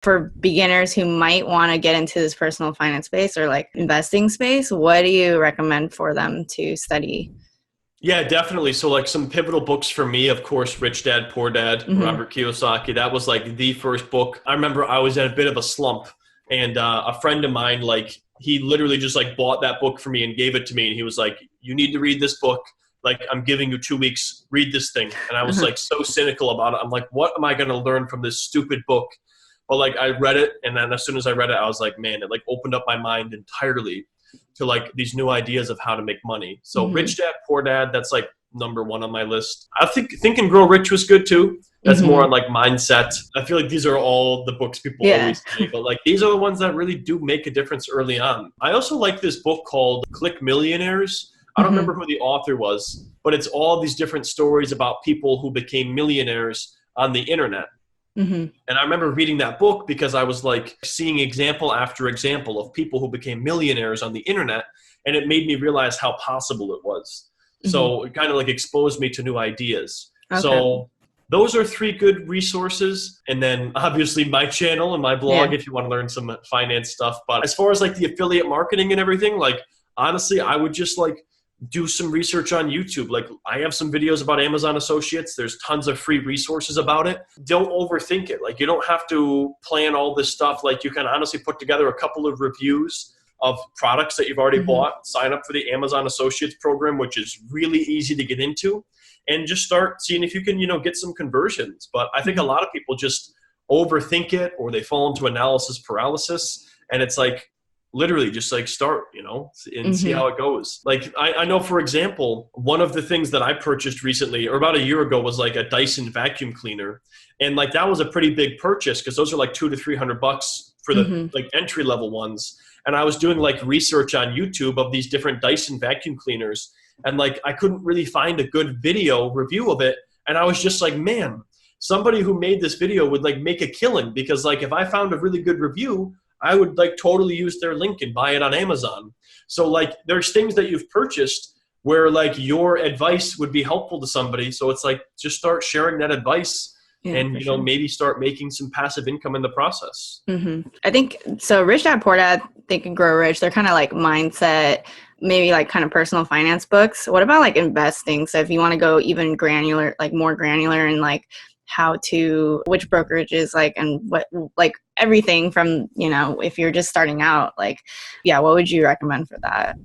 for beginners who might want to get into this personal finance space or like investing space, what do you recommend for them to study? Yeah, definitely. So like some pivotal books for me, of course, Rich Dad, Poor Dad, Hmm. Robert Kiyosaki. That was like the first book. I remember I was in a bit of a slump and a friend of mine, like he literally just like bought that book for me and gave it to me. And he was like, you need to read this book. Like I'm giving you 2 weeks, read this thing. And I was like so cynical about it. I'm like, what am I going to learn from this stupid book? But like I read it. And then as soon as I read it, I was like, man, it like opened up my mind entirely to like these new ideas of how to make money. So Hmm. Rich Dad Poor Dad, that's like number one on my list. I think and Grow Rich was good too. That's more Hmm. on like mindset. I feel like these are all the books people Yeah. always say, but like these are the ones that really do make a difference early on. I also like this book called Click Millionaires. I don't Hmm. remember who the author was, but it's all these different stories about people who became millionaires on the internet. Hmm. And I remember reading that book because I was like seeing example after example of people who became millionaires on the internet. And it made me realize how possible it was. Hmm. So it kind of like exposed me to new ideas. Okay. So those are 3 good resources. And then obviously my channel and my Yeah. blog if you want to learn some finance stuff. But as far as like the affiliate marketing and everything, like honestly, I would just like do some research on YouTube. Like I have some videos about Amazon Associates. There's tons of free resources about it. Don't overthink it. Like you don't have to plan all this stuff. Like you can honestly put together a couple of reviews of products that you've already Hmm. bought, sign up for the Amazon Associates program, which is really easy to get into, and just start seeing if you can, get some conversions. But I think a Hmm. lot of people just overthink it or they fall into analysis paralysis. And it's like, literally just like start, and see Hmm. how it goes. Like I know, for example, one of the things that I purchased recently or about a year ago was like a Dyson vacuum cleaner. And like that was a pretty big purchase because those are like $200 to $300 for the Hmm. like entry level ones. And I was doing like research on YouTube of these different Dyson vacuum cleaners. And like I couldn't really find a good video review of it. And I was just like, man, somebody who made this video would like make a killing because like if I found a really good review, I would like totally use their link and buy it on Amazon. So like there's things that you've purchased where like your advice would be helpful to somebody. So it's like just start sharing that advice Yeah, and for sure. maybe start making some passive income in the process. I think so. Rich Dad Poor Dad, Think and Grow Rich. They're kind of like mindset, maybe like kind of personal finance books. What about like investing? So if you want to go even granular, like more granular, and like how to which brokerages like and what like everything from if you're just starting out, like yeah, what would you recommend for that?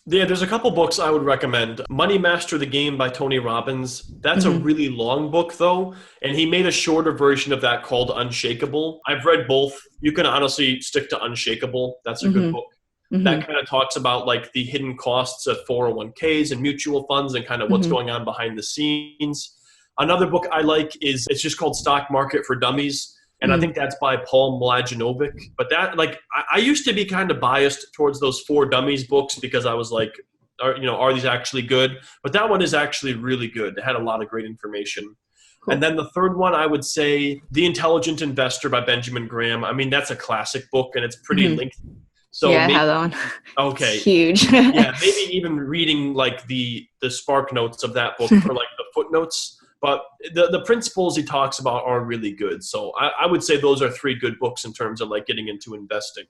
Yeah, there's a couple books I would recommend. Money Master the Game by Tony Robbins. That's a Hmm. really long book though, and he made a shorter version of that called Unshakable. I've read both. You can honestly stick to Unshakable. That's a good Hmm. book. Hmm. That kind of talks about like the hidden costs of 401ks and mutual funds and kind of what's Hmm. going on behind the scenes. Another book I like is it's just called Stock Market for Dummies. And I Hmm. think that's by Paul Mlajanovic. But that, like, I used to be kind of biased towards those For Dummies books because I was like, are these actually good? But that one is actually really good. It had a lot of great information. And Cool. then the third one, I would say The Intelligent Investor by Benjamin Graham. I mean, that's a classic book and it's pretty Hmm. lengthy. So Yeah, I maybe, have that one. It's okay, huge. yeah, maybe even reading like the spark notes of that book for like the footnotes. But the principles he talks about are really good. So I would say those are 3 good books in terms of like getting into investing.